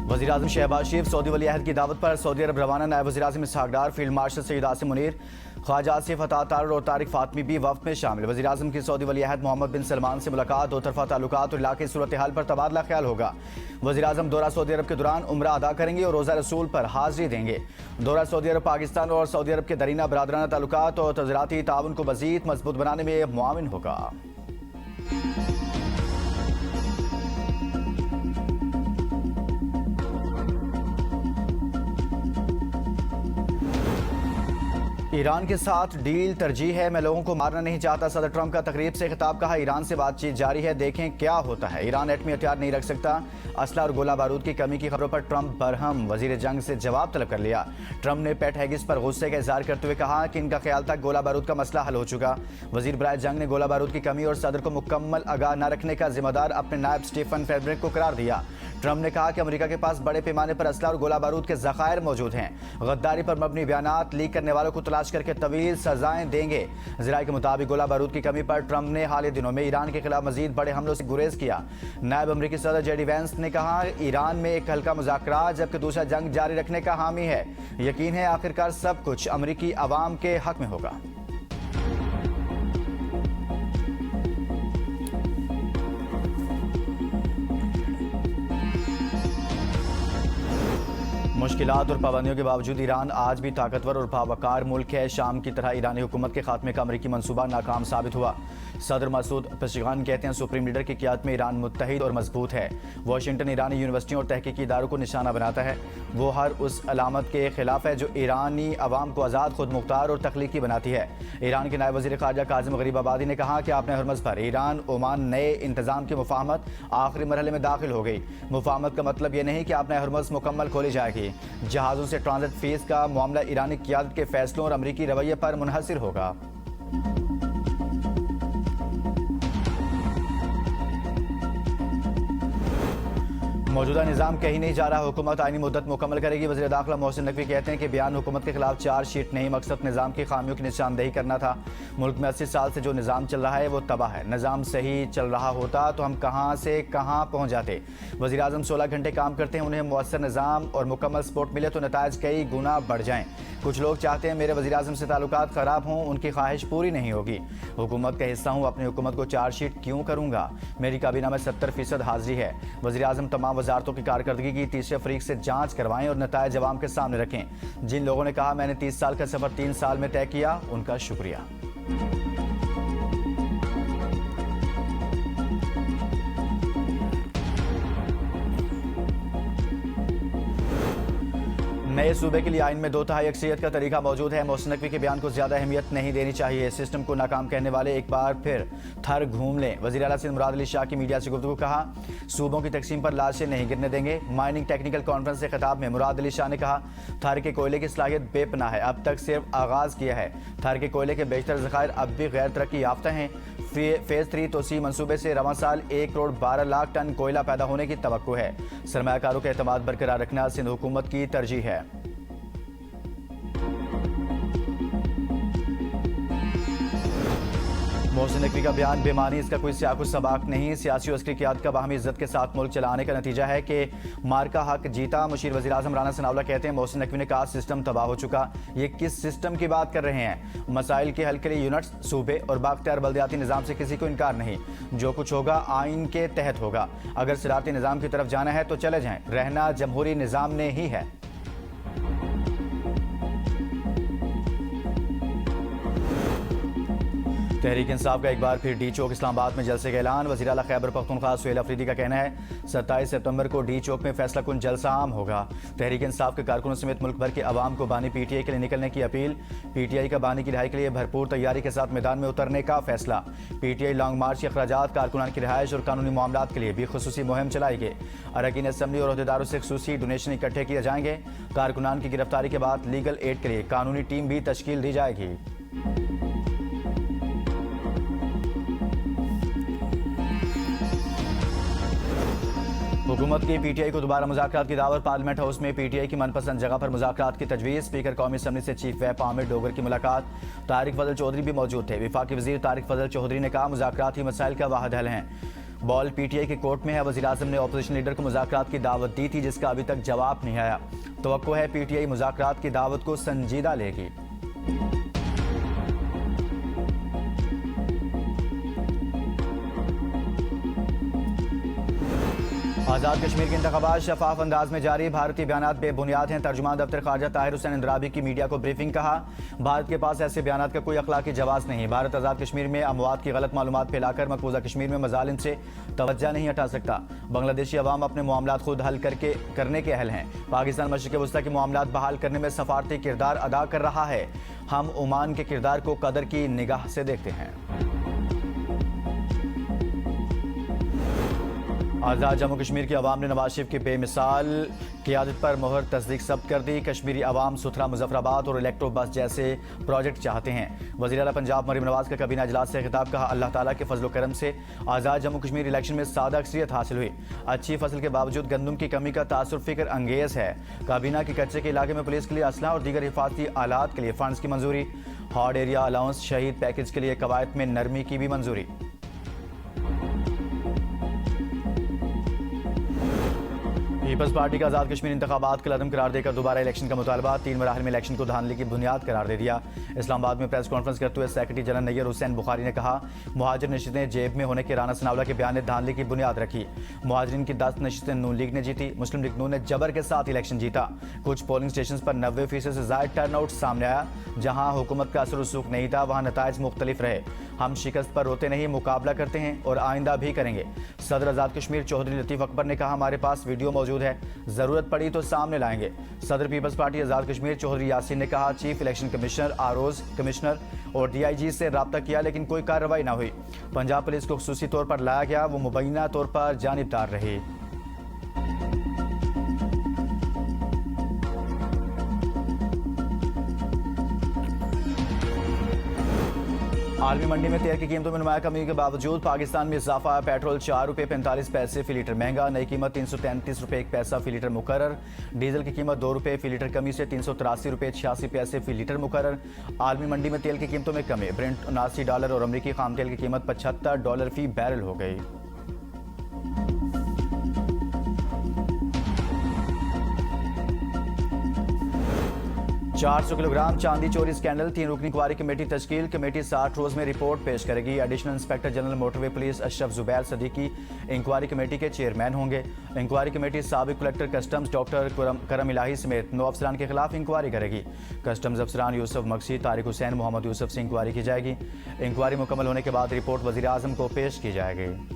वज़ीर-ए-आज़म शहबाज शरीफ सऊदी वली अहद की दावत पर सऊदी अरब रवाना। नायब वज़ीर-ए-आज़म इसहाक डार, फील्ड मार्शल सैयद आसिम मुनीर, ख्वाजा आसिफ अता तारर और तारिक फातमी भी वफ्द में शामिल। वज़ीर-ए-आज़म की सऊदी वली अहद मोहम्मद बिन सलमान से मुलाकात, दो तरफा ताल्लुकात और इलाके की सूरत हाल पर तबादला ख्याल होगा। वज़ीर-ए-आज़म दौरा सऊदी अरब के दौरान उम्रा अदा करेंगे और रोज़ा रसूल पर हाज़िरी देंगे। दौरा सऊदी अरब पाकिस्तान और सऊदी अरब के दरीना बरादराना ताल्लुकात और तजाराती ताउन को मज़ीद मजबूत बनाने में मुआविन होगा। ईरान के साथ डील तरजीह है, मैं लोगों को मारना नहीं चाहता। सदर ट्रंप का तकरीब से खिताब, कहा ईरान से बातचीत जारी है, देखें क्या होता है। ईरान एटमी हथियार नहीं रख सकता। असला और गोला बारूद की कमी की खबरों पर ट्रंप बरहम, वजीर जंग से जवाब तलब कर लिया। ट्रंप ने पैट हेगिस पर गुस्से का इजहार करते हुए कहा कि इनका ख्याल था गोला बारूद का मसला हल हो चुका। वजीर बराए जंग ने गोला बारूद की कमी और सदर को मुकम्मल आगाह न रखने का जिम्मेदार अपने नायब स्टीफन फेड्रिक को करार दिया। ट्रंप ने कहा कि अमेरिका के पास बड़े पैमाने पर असला और गोला बारूद के जखायर मौजूद हैं। गद्दारी पर मबनी बयानात लीक करने वालों को तलाश करके तवील सजाएं देंगे। ज़राए के मुताबिक गोला बारूद की कमी पर ट्रंप ने हाल ही दिनों में ईरान के खिलाफ मजीद बड़े हमलों से गुरेज किया। नायब अमरीकी सदर जेडी वैंस ने कहा ईरान में एक हल्का मुज़ाकरात जबकि दूसरा जंग जारी रखने का हामी है। यकीन है आखिरकार सब कुछ अमरीकी अवाम के हक में होगा। मुश्किलात और पाबंदियों के बावजूद ईरान आज भी ताकतवर और बावकार मुल्क है। शाम की तरह ईरानी हुकूमत के खात्मे का अमरीकी मंसूबा नाकाम साबित हुआ। सदर मसूद पेशगान कहते हैं सुप्रीम लीडर की क़ियादत में ईरान मुत्तहिद और मजबूत है। वाशिंगटन ईरानी यूनिवर्सिटियों और तहकीकी इदारों को निशाना बनाता है। वो हर उस अलामत के खिलाफ है जो ईरानी अवाम को आज़ाद, खुद मुख्तार और तख्लीकी बनाती है। ईरान के नायब वज़ीर ख़ारजा काज़िम गरीबाबादी ने कहा कि आपने हरमज़ पर ईरान ओमान नए इंतज़ाम की मुफाहमत आखिरी मरहले में दाखिल हो गई। मुफाहमत का मतलब यह नहीं कि आपने हरमज़ मुकम्मल खोली जाएगी। जहाज़ों से ट्रांजिट फीस का मामला ईरानी क़ियादत के फैसलों और अमरीकी रवैये पर मुनहसिर होगा। मौजूदा निज़ाम कहीं नहीं जा रहा, हुकूमत आईनी मुद्दत मुकम्मल करेगी। वज़ीर दाखिला मोहसिन नकवी कहते हैं कि बयान हुकूमत के खिलाफ चार्जशीट नहीं, मकसद निज़ाम की खामियों की निशानदेही करना था। मुल्क में 80 साल से जो निज़ाम चल रहा है वो तबाह है। निज़ाम सही चल रहा होता तो हम कहाँ से कहाँ पहुँच जाते। वज़ीर आज़म 16 घंटे काम करते हैं, उन्हें मुअस्सर निज़ाम और मुकम्मल सपोर्ट मिले तो नताइज कई गुना बढ़ जाएँ। कुछ लोग चाहते हैं मेरे वज़ीर आज़म से ताल्लुकात ख़राब हों, उनकी ख्वाहिश पूरी नहीं होगी। हुकूमत का हिस्सा हूँ, अपनी हुकूमत को चार्जशीट क्यों करूँगा। मेरी काबीना में 70% हाजिरी है। वज़ीर आज़म तमाम वजारतों की कारकर्दगी की तीसरे फरीक से जांच करवाएं और नताइज अवाम के सामने रखें। जिन लोगों ने कहा मैंने 30 साल का सफर 3 साल में तय किया, उनका शुक्रिया। नए सूबे के लिए आइन में 2/3 अक्सरियत का तरीका मौजूद है। मोहसिन नकवी के बयान को ज्यादा अहमियत नहीं देनी चाहिए। सिस्टम को नाकाम कहने वाले एक बार फिर थर घूम लें। वज़ीर आला सिंध मुराद अली शाह की मीडिया से गुफ्तगू, कहा सूबों की तकसीम पर लाशें नहीं गिरने देंगे। माइनिंग टेक्निकल कॉन्फ्रेंस से खिताब में मुराद अली शाह ने कहा थर के कोयले की सलाहियत बेपनाह है, अब तक सिर्फ आगाज किया है। थर के कोयले के बेशतर ज़खायर अब भी गैर तरक्की याफ्ता हैं। फेज़ 3 तोसी मनसूबे से रवां साल 1 करोड़ 12 लाख टन कोयला पैदा होने की तवक्को है। सरमायाकारों का एतमाद बरकरार रखना सिंध हुकूमत की तरजीह है। मोहसिन नकवी का बयान बेमानी, इसका कोई सियाकुस सबाक नहीं। सियासी और अस्करी क़ियादत का बाहमी इज्जत के साथ मुल्क चलाने का नतीजा है कि मार्का हक जीता। मुशीर वज़ीर आज़म राना सनाउल्लाह कहते हैं मोहसिन नकवी ने कहा सिस्टम तबाह हो चुका। ये किस सिस्टम की बात कर रहे हैं। मसाइल के हल के लिए यूनिट्स, सूबे और बाख्तियार बल्दियाती निज़ाम से किसी को इनकार नहीं। जो कुछ होगा आइन के तहत होगा। अगर सिराती निज़ाम की तरफ जाना है तो चले जाएँ, रहना जमहूरी निज़ाम ने ही है। तहरीक इंसाफ का एक बार फिर डी चौक इस्लामाबाद में जलसे का ऐलान। वज़ीर आला खैबर पख्तूनख्वा सुहेल अफरीदी का कहना है 27 सितंबर को डी चौक में फैसला कुन जलसा आम होगा। तहरीक इंसाफ के कारकुनों समेत मुल्क भर के अवाम को बानी PTI के लिए निकलने की अपील। PTI का बानी की रिहाई के लिए भरपूर तैयारी के साथ मैदान में उतरने का फैसला। PTI लॉन्ग मार्च के अखराजात, कारकुनान की रिहाइश और कानूनी मामलात के लिए भी खुसूसी मुहिम चलाएगी। अरकान असम्बली और अहदेदारों से खुसूसी डोनेशन इकट्ठे किए जाएंगे। कारकुनान की गिरफ्तारी के बाद लीगल एड के लिए कानूनी टीम भी तश्कील दी जाएगी। हुकूमत की PTI को दोबारा मुज़ाकरात की दावत। पार्लियामेंट हाउस में PTI की मनपसंद जगह पर मुज़ाकरात की तजवीज़। स्पीकर कौमी असम्बली से चीफ व्हिप आमिर डोगर की मुलाकात। तारिक फजल चौधरी भी मौजूद थे। विफाकी वज़ीर तारिक फजल चौधरी ने कहा मुज़ाकराती मसाइल का वाहिद हल हैं। बॉल पीटीआई के कोर्ट में है। वज़ीर-ए-आज़म ने अपोजिशन लीडर को मुज़ाकरात की दावत दी थी, जिसका अभी तक जवाब नहीं आया। तवक्को है पीटीआई मुज़ाकरात की दावत को संजीदा लेगी। आज़ाद कश्मीर के इंतखाबात शफाफ अंदाज में जारी। भारतीय बयानात बेबुनियाद हैं। तर्जुमान दफ्तर खारजा ताहिर हुसैन इंदराबी की मीडिया को ब्रीफिंग। कहा, भारत के पास ऐसे बयानात का कोई अखलाकी जवाब नहीं। भारत आज़ाद कश्मीर में अमवात की गलत मालूमात फैलाकर मकबूजा कश्मीर में मजालिम से तवज्जो नहीं हटा सकता। बांग्लादेशी अवाम अपने मामलात खुद हल करने के अहल हैं। पाकिस्तान मशरिक़ वस्ता के मामलात बहाल करने में सफारती किरदार अदा कर रहा है। हम ओमान के किरदार को कदर की निगाह से देखते हैं। आज़ाद जम्मू कश्मीर की अवाम ने नवाज शरीफ की बेमिसाल क़ियादत पर मोहर तस्दीक सब्त कर दी। कश्मीरी अवाम सुथरा मुजफ्फराबाद और इलेक्ट्रो बस जैसे प्रोजेक्ट चाहते हैं। वज़ीर आला पंजाब मरीम नवाज का काबीना इजलास से खिताब। कहा, अल्लाह ताला के फजल करम से आज़ाद जम्मू कश्मीर इलेक्शन में सादा अक्सरियत हासिल हुई। अच्छी फसल के बावजूद गंदम की कमी का तासुर फिक्र अंगेज़ है। काबीना के कच्चे के इलाके में पुलिस के लिए असला और दीगर हिफाजती आलात के लिए फंड्स की मंजूरी। हॉट एरिया अलाउंस शहीद पैकेज के लिए कवायद में नरमी की भी मंजूरी। पीपल्स पार्टी का आज़ाद कश्मीर इंतखाबात को लदम करार देकर दोबारा इलेक्शन का मुतालबा। 3 मराहल में इलेक्शन को धांधली की बुनियाद करार दे दिया। इस्लामाबाद में प्रेस कॉन्फ्रेंस करते हुए सेक्रेटरी जनरल नैयर हुसैन बुखारी ने कहा, मुहाजिर नशिस्तें जेब में होने के राना सनावला के बयान ने धांधली की बुनियाद रखी। मुहाजिरीन की 10 नशिस्तें नून लीग ने जीती। मुस्लिम लीग नून ने जबर के साथ इलेक्शन जीता। कुछ पोलिंग स्टेशन पर 90% से ज्यादा टर्नआउट सामने आया। जहां हुकूमत का असर रसूख नहीं था, वहां नताइज मुख्तलिफ रहे। हम शिकस्त पर रोते नहीं, मुकाबला करते हैं और आइंदा भी करेंगे। सदर आज़ाद कश्मीर चौधरी लतीफ़ अकबर ने कहा, हमारे पास वीडियो मौजूद है, जरूरत पड़ी तो सामने लाएंगे। सदर पीपल्स पार्टी आज़ाद कश्मीर चौधरी यासीन ने कहा, chief election commissioner, ROs commissioner और डीआईजी से रब्ता किया लेकिन कोई कार्रवाई ना हुई। पंजाब पुलिस को खुसूसी तौर पर लाया गया, वो मुबैना तौर पर जानिबदार रही। आलमी मंडी में तेल की कीमतों में नुमाया कमी के बावजूद पाकिस्तान में इजाफा। पेट्रोल 4 रुपये 45 पैसे फी लीटर महंगा। नई कीमत 333 रुपये 1 पैसा फी लीटर मुकर्रर। डीजल की कीमत 2 रुपये फी लीटर कमी से 383 रुपये 86 पैसे फी लीटर मुकर्रर। आलमी मंडी में तेल की कीमतों में कमी। ब्रेंट $79 और अमरीकी खाम तेल की कीमत $75 फी बैरल हो गई। 400 किलोग्राम चांदी चोरी स्कैंडल। 3 रुकनी इंक्वायरी कमेटी तश्कील। कमेटी 60 रोज में रिपोर्ट पेश करेगी। Additional inspector general motorway police Ashraf Zubair Siddiqui inquiry committee के चेयरमैन होंगे। इंक्वायरी कमेटी साबिक collector customs doctor Karam Ilahi समेत 9 अफसरान के खिलाफ इंक्वायरी करेगी। कस्टम्स अफसरान यूसुफ मकसी, तारिक हुसैन, मोहम्मद यूसुफ से इंक्वायरी की जाएगी। इंक्वायरी मुकम्मल होने के बाद रिपोर्ट वज़ीर-ए-आज़म को पेश की जाएगी।